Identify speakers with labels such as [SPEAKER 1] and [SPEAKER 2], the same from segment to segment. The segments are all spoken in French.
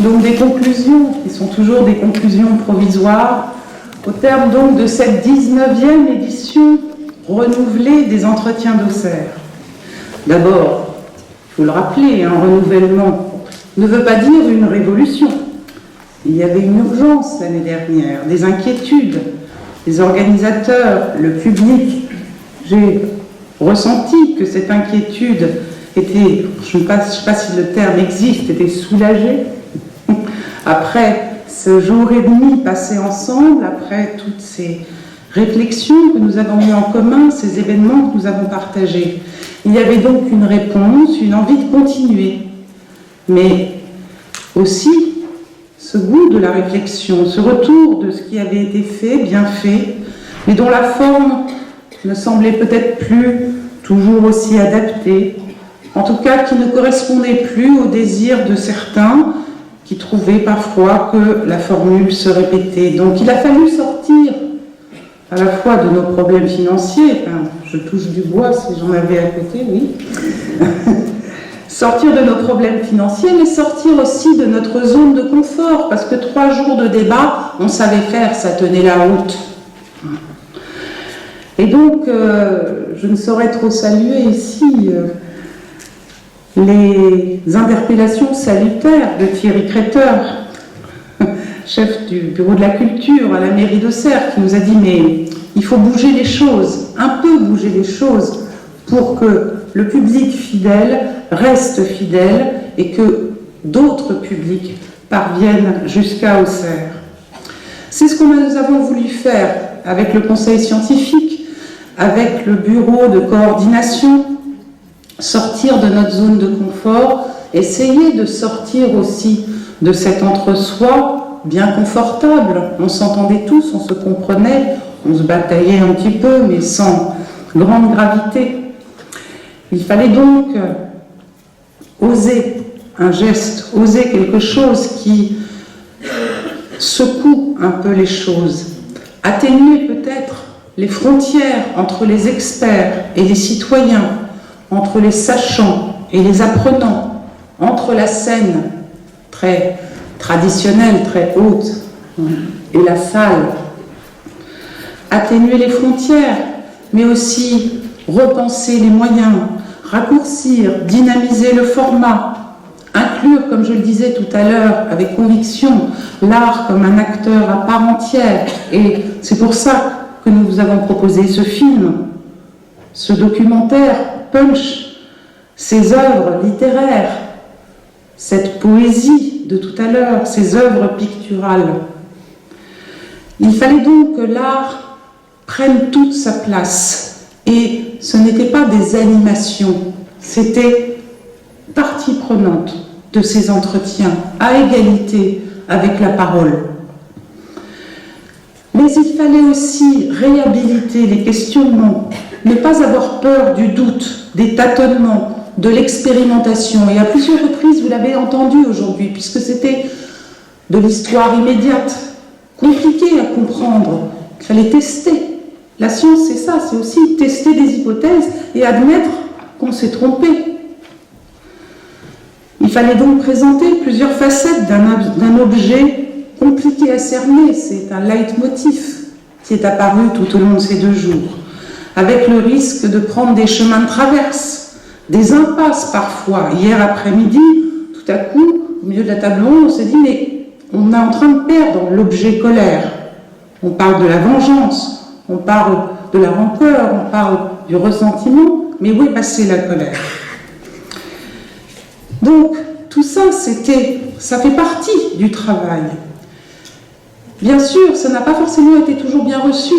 [SPEAKER 1] Donc des conclusions qui sont toujours des conclusions provisoires au terme donc de cette 19e édition renouvelée des entretiens d'Auxerre. D'abord, il faut le rappeler, un renouvellement ne veut pas dire une révolution. Il y avait une urgence l'année dernière, des inquiétudes, les organisateurs, le public. J'ai ressenti que cette inquiétude était, je ne sais pas si le terme existe, était soulagée. Après ce jour et demi passé ensemble, après toutes ces réflexions que nous avons mis en commun, ces événements que nous avons partagés, il y avait donc une réponse, une envie de continuer, mais aussi ce goût de la réflexion, ce retour de ce qui avait été fait, bien fait, mais dont la forme ne semblait peut-être plus toujours aussi adaptée, en tout cas qui ne correspondait plus aux désirs de certains qui trouvaient parfois que la formule se répétait. Donc il a fallu sortir à la fois de nos problèmes financiers, enfin, je touche du bois si j'en avais à côté, oui, sortir de nos problèmes financiers, mais sortir aussi de notre zone de confort, parce que 3 jours de débat, on savait faire, ça tenait la route. Et donc, je ne saurais trop saluer ici les interpellations salutaires de Thierry Créteur, chef du bureau de la culture à la mairie d'Auxerre, qui nous a dit « mais il faut bouger les choses, un peu bouger les choses, pour que le public fidèle reste fidèle et que d'autres publics parviennent jusqu'à Auxerre. » C'est ce que nous avons voulu faire avec le conseil scientifique, avec le bureau de coordination, sortir de notre zone de confort, essayer de sortir aussi de cet entre-soi bien confortable. On s'entendait tous, on se comprenait, on se bataillait un petit peu, mais sans grande gravité. Il fallait donc oser un geste, oser quelque chose qui secoue un peu les choses, atténuer peut-être les frontières entre les experts et les citoyens, entre les sachants et les apprenants, entre la scène très traditionnelle, très haute, et la salle. Atténuer les frontières, mais aussi repenser les moyens, raccourcir, dynamiser le format, inclure, comme je le disais tout à l'heure, avec conviction, l'art comme un acteur à part entière. Et c'est pour ça que nous vous avons proposé ce film, ce documentaire Punch, ces œuvres littéraires, cette poésie de tout à l'heure, ces œuvres picturales. Il fallait donc que l'art prenne toute sa place. Et ce n'était pas des animations, c'était partie prenante de ces entretiens, à égalité avec la parole. Mais il fallait aussi réhabiliter les questionnements, ne pas avoir peur du doute, des tâtonnements, de l'expérimentation. Et à plusieurs reprises, vous l'avez entendu aujourd'hui, puisque c'était de l'histoire immédiate, compliquée à comprendre, qu'il fallait tester. La science, c'est ça, c'est aussi tester des hypothèses et admettre qu'on s'est trompé. Il fallait donc présenter plusieurs facettes d'un objet compliqué à cerner. C'est un leitmotiv qui est apparu tout au long de ces 2 jours, avec le risque de prendre des chemins de traverse, des impasses parfois. Hier après-midi, tout à coup, au milieu de la table ronde, on s'est dit « mais on est en train de perdre l'objet colère ». On parle de la vengeance, on parle de la rancœur, on parle du ressentiment, mais où est passée la colère? Donc, tout ça, ça fait partie du travail. Bien sûr, ça n'a pas forcément été toujours bien reçu.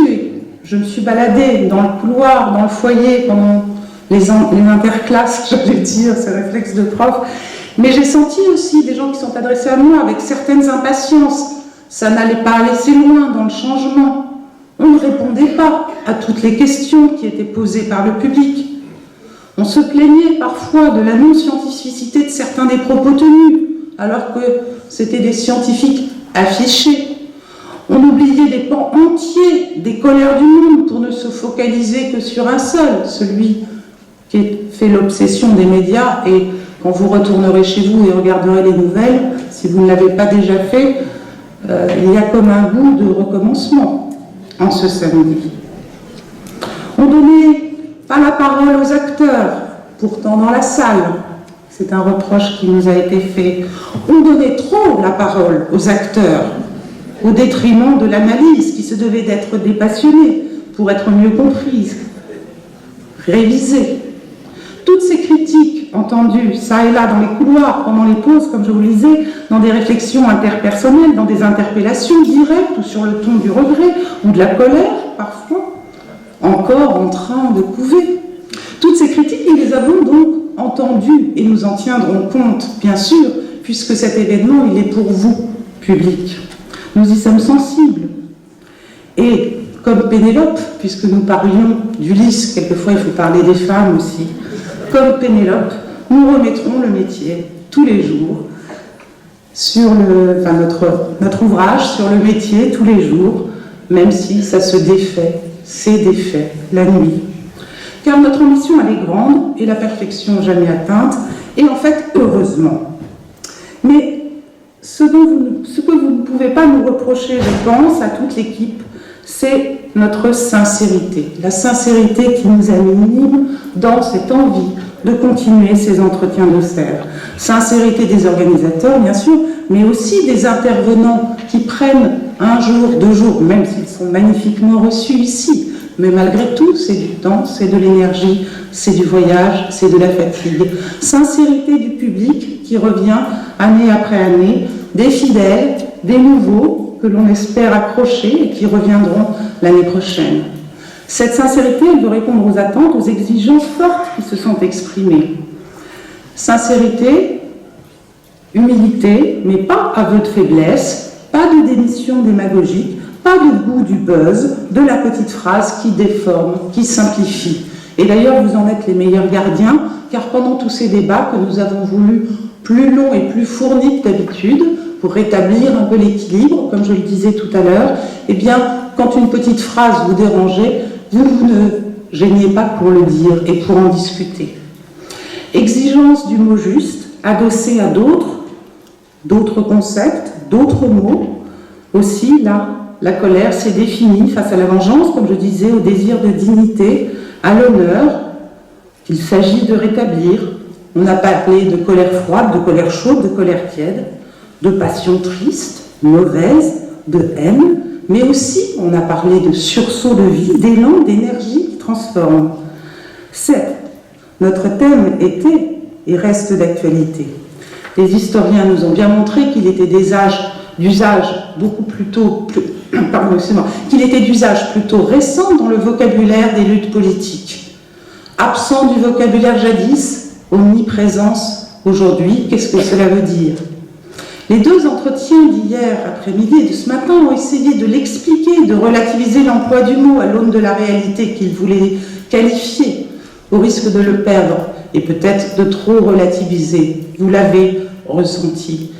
[SPEAKER 1] Je me suis baladée dans le couloir, dans le foyer, pendant les interclasses, j'allais dire, ces réflexes de prof, mais j'ai senti aussi des gens qui sont adressés à moi avec certaines impatiences. Ça n'allait pas assez loin dans le changement. On ne répondait pas à toutes les questions qui étaient posées par le public. On se plaignait parfois de la non-scientificité de certains des propos tenus, alors que c'était des scientifiques affichés. On oubliait des pans entiers des colères du monde pour ne se focaliser que sur un seul, celui qui fait l'obsession des médias. Et quand vous retournerez chez vous et regarderez les nouvelles, si si vous ne l'avez pas déjà fait, il y a comme un goût de recommencement en ce samedi. On donnait pas la parole aux acteurs, pourtant dans la salle. C'est un reproche qui nous a été fait. On donnait trop la parole aux acteurs, au détriment de l'analyse qui se devait d'être dépassionnée pour être mieux comprise, révisée. Toutes ces critiques entendues, ça et là, dans les couloirs, pendant les pauses, comme je vous le disais, dans des réflexions interpersonnelles, dans des interpellations directes ou sur le ton du regret ou de la colère, parfois, encore en train de couver. Toutes ces critiques, nous les avons donc entendues et nous en tiendrons compte, bien sûr, puisque cet événement, il est pour vous, public. Nous y sommes sensibles. Et comme Pénélope, puisque nous parlions d'Ulysse, quelquefois il faut parler des femmes aussi, comme Pénélope, nous remettrons le métier tous les jours sur notre ouvrage sur le métier tous les jours, même si ça se défait, c'est défait la nuit. Car notre ambition, elle est grande et la perfection jamais atteinte, et en fait, heureusement. Mais ce que vous ne pouvez pas nous reprocher, je pense, à toute l'équipe, c'est notre sincérité. La sincérité qui nous anime dans cette envie de continuer ces entretiens d'Auxerre. Sincérité des organisateurs, bien sûr, mais aussi des intervenants qui prennent un jour, 2 jours, même s'ils sont magnifiquement reçus ici. Mais malgré tout, c'est du temps, c'est de l'énergie, c'est du voyage, c'est de la fatigue. Sincérité du public qui revient année après année, des fidèles, des nouveaux que l'on espère accrocher et qui reviendront l'année prochaine. Cette sincérité, elle doit répondre aux attentes, aux exigences fortes qui se sont exprimées. Sincérité, humilité, mais pas aveu de faiblesse, pas de démission démagogique, pas de goût du buzz, de la petite phrase qui déforme, qui simplifie. Et d'ailleurs, vous en êtes les meilleurs gardiens, car pendant tous ces débats que nous avons voulu plus longs et plus fournis que d'habitude, pour rétablir un peu l'équilibre, comme je le disais tout à l'heure, eh bien, quand une petite phrase vous dérangeait, vous ne gêniez pas pour le dire et pour en discuter. Exigence du mot juste, adossé à d'autres concepts, d'autres mots. Aussi, là, la colère s'est définie face à la vengeance, comme je disais, au désir de dignité, à l'honneur qu'il s'agit de rétablir. On a parlé de colère froide, de colère chaude, de colère tiède, de passion triste, mauvaise, de haine, mais aussi on a parlé de sursaut de vie, d'élan, d'énergie qui transforme. Notre thème était et reste d'actualité. Les historiens nous ont bien montré qu'il était qu'il était d'usage plutôt récent dans le vocabulaire des luttes politiques. Absent du vocabulaire jadis, omniprésence aujourd'hui, qu'est-ce que cela veut dire ? Les 2 entretiens d'hier après-midi et de ce matin ont essayé de l'expliquer, de relativiser l'emploi du mot à l'aune de la réalité qu'ils voulaient qualifier, au risque de le perdre et peut-être de trop relativiser. Vous l'avez ressenti.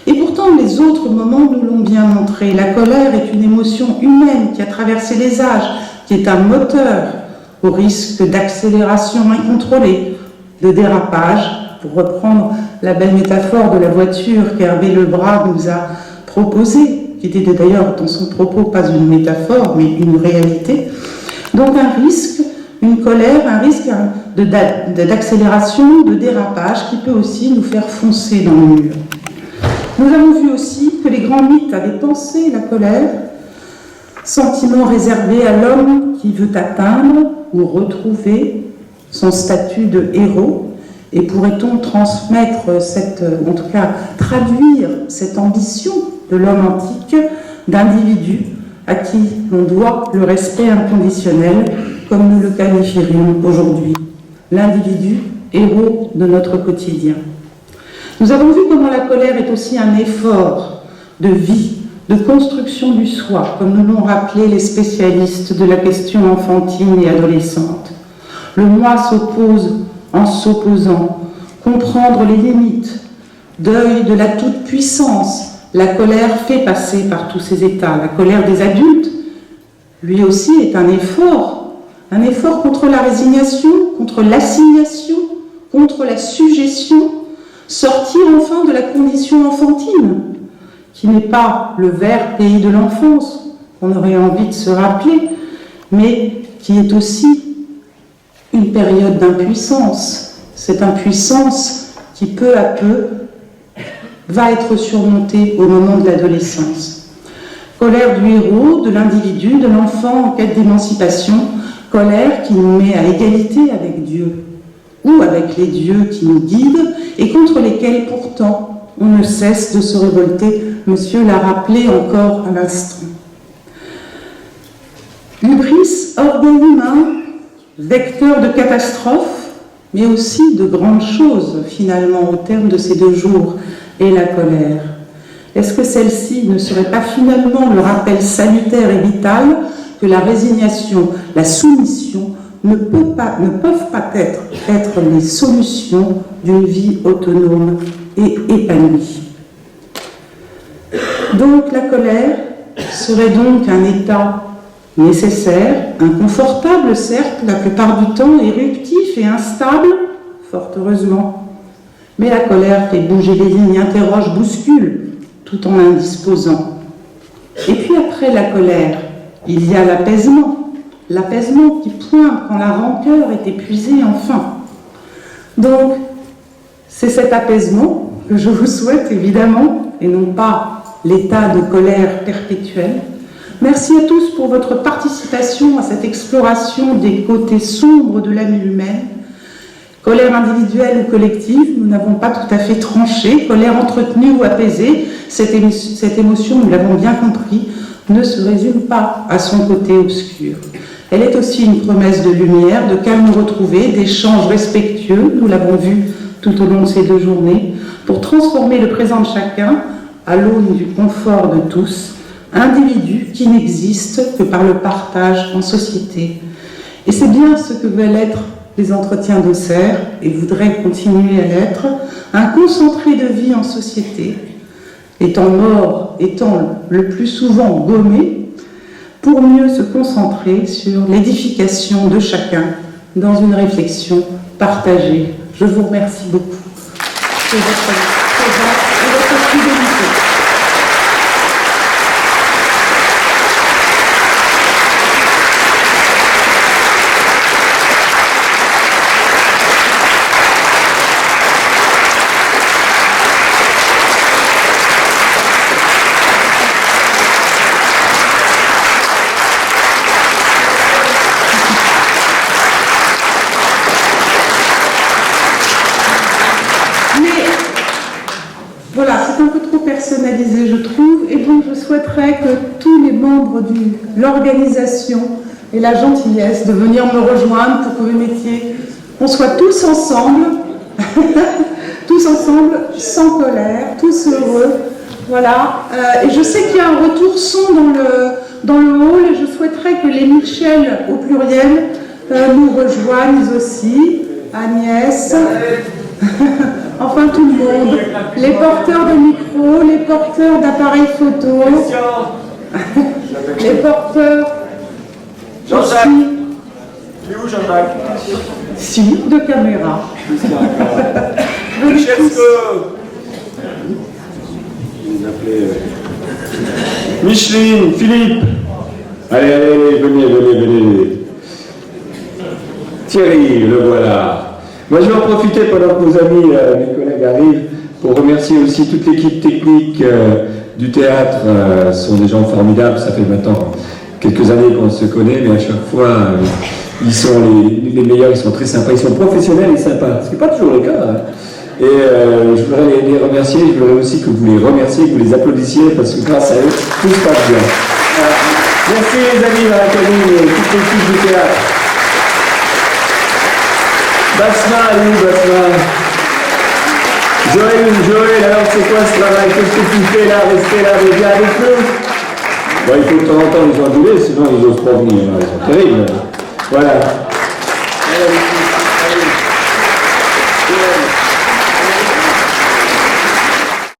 [SPEAKER 1] Et pourtant, les autres moments nous l'ont bien montré. La colère est une émotion humaine qui a traversé les âges, qui est un moteur au risque d'accélération incontrôlée, de dérapage, pour reprendre la belle métaphore de la voiture qu'Hervé Lebras nous a proposée, qui était d'ailleurs dans son propos pas une métaphore, mais une réalité. Donc un risque, une colère, un risque d'accélération, de dérapage qui peut aussi nous faire foncer dans le mur. Nous avons vu aussi que les grands mythes avaient pensé la colère, sentiment réservé à l'homme qui veut atteindre ou retrouver son statut de héros. Et pourrait-on transmettre en tout cas traduire cette ambition de l'homme antique d'individu à qui l'on doit le respect inconditionnel, comme nous le qualifierions aujourd'hui, l'individu héros de notre quotidien. Nous avons vu comment la colère est aussi un effort de vie, de construction du soi, comme nous l'ont rappelé les spécialistes de la question enfantine et adolescente. Le moi s'oppose en s'opposant, comprendre les limites, deuil de la toute-puissance. La colère fait passer par tous ces états. La colère des adultes, lui aussi, est un effort contre la résignation, contre l'assignation, contre la suggestion, Sortir enfin de la condition enfantine, qui n'est pas le vert pays de l'enfance, qu'on aurait envie de se rappeler, mais qui est aussi une période d'impuissance. Cette impuissance qui, peu à peu, va être surmontée au moment de l'adolescence. Colère du héros, de l'individu, de l'enfant en quête d'émancipation, colère qui nous met à égalité avec Dieu, ou avec les dieux qui nous guident et contre lesquels pourtant on ne cesse de se révolter. Monsieur l'a rappelé encore à l'instant. Hubris, orgueil humain, vecteur de catastrophes, mais aussi de grandes choses finalement au terme de ces 2 jours, et la colère. Est-ce que celle-ci ne serait pas finalement le rappel salutaire et vital que la résignation, la soumission ne peuvent pas être les solutions d'une vie autonome et épanouie? Donc la colère serait donc un état nécessaire, inconfortable certes, la plupart du temps éruptif et instable, fort heureusement. Mais la colère fait bouger les lignes, interroge, bouscule, tout en indisposant. Et puis après la colère, il y a l'apaisement. L'apaisement qui pointe quand la rancœur est épuisée enfin. Donc, c'est cet apaisement que je vous souhaite évidemment, et non pas l'état de colère perpétuelle. Merci à tous pour votre participation à cette exploration des côtés sombres de l'âme humaine. Colère individuelle ou collective, nous n'avons pas tout à fait tranché. Colère entretenue ou apaisée, cette émotion, nous l'avons bien compris, ne se résume pas à son côté obscur. Elle est aussi une promesse de lumière, de calme retrouvé, d'échanges respectueux, nous l'avons vu tout au long de ces 2 journées, pour transformer le présent de chacun à l'aune du confort de tous, individus qui n'existent que par le partage en société. Et c'est bien ce que veulent être les entretiens d'Auxerre, et voudraient continuer à l'être, un concentré de vie en société, les temps morts étant le plus souvent gommés, pour mieux se concentrer sur l'édification de chacun dans une réflexion partagée. Je vous remercie beaucoup de votre présence et de votre fidélité. Voilà, c'est un peu trop personnalisé, je trouve, et donc je souhaiterais que tous les membres de l'organisation aient la gentillesse de venir me rejoindre pour que vous mettiez, qu'on soit tous ensemble, tous ensemble, sans colère, tous heureux. Voilà, et je sais qu'il y a un retour son dans le hall, et je souhaiterais que les Michel au pluriel nous rejoignent aussi, Agnès. Enfin tout le monde, les porteurs de micro, les porteurs d'appareils photo, les porteurs
[SPEAKER 2] Jean-Jacques. Il est où Jean-Jacques?
[SPEAKER 1] Si, de caméra.
[SPEAKER 2] Micheline, Philippe. Allez, venez. Thierry, le voilà. Moi, je vais en profiter pendant que nos amis, mes collègues arrivent, pour remercier aussi toute l'équipe technique du théâtre. Ce sont des gens formidables. Ça fait maintenant quelques années qu'on se connaît, mais à chaque fois, ils sont les meilleurs, ils sont très sympas, ils sont professionnels et sympas. Ce qui n'est pas toujours le cas. Hein. Et je voudrais les remercier. Je voudrais aussi que vous les remerciez, que vous les applaudissiez, parce que grâce à eux, tout se passe bien. Merci les amis dans l'académie et toute l'équipe du théâtre. Basma, Joël, alors c'est quoi ce travail? Qu'est-ce que tu fais là? Restez là, viens avec nous. Bon, il faut de temps en temps les engueuler, sinon ils n'osent pas venir. Ils sont terribles. Voilà.